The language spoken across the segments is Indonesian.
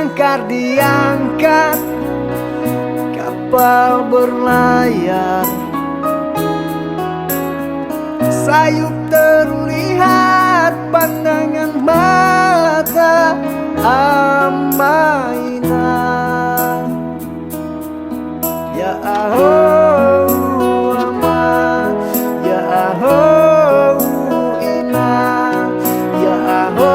jangkar diangkat, kapal berlayar, sayup terlihat pandangan mata Amainah. Ya aho Ama, ya aho Ina, ya aho.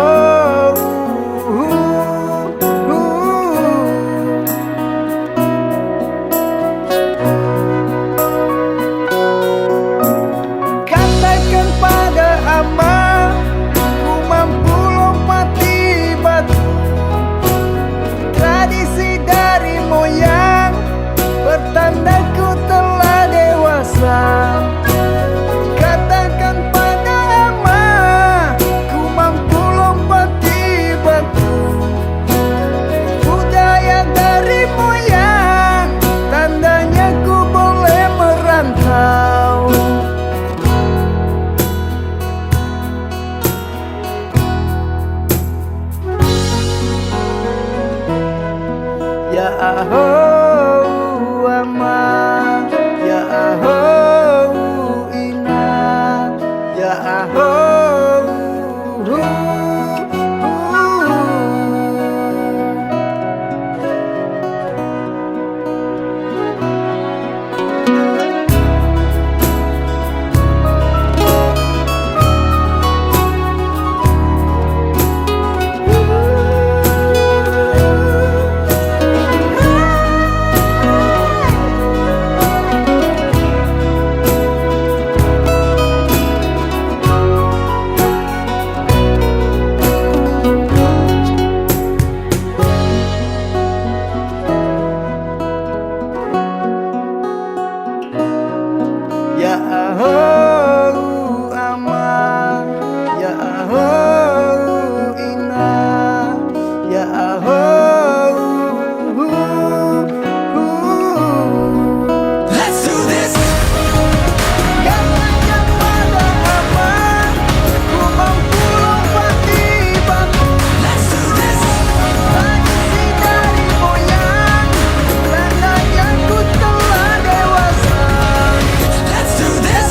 Katakan pada Ama, ku mampu lompati batu. Tradisi dari moyang pertanda ku telah dewasa. Katakan pada Ama, ku mampu lompati batu. Budaya dari moyang, tandanya ku boleh merantau. Ya aho Ama, ya aho Ina, ya aho. Ya aho Ama, ya aho Ina, ya aho. Let's do this. Katakan pada Ama, ku mampu lompati batu. Let's do this. Tradisi dari moyang, tandanya ku telah dewasa. Let's do this.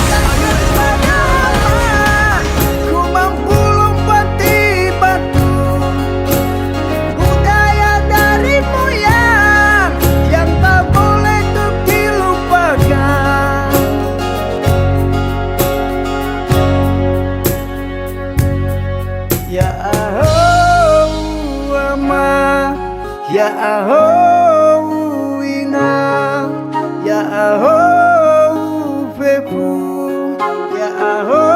Ku mampu lompati batu. Budaya dari moyang yang tak boleh untuk dilupakan. Ya aho Ama, ya aho Ina, ya aho Fepu, ya aho.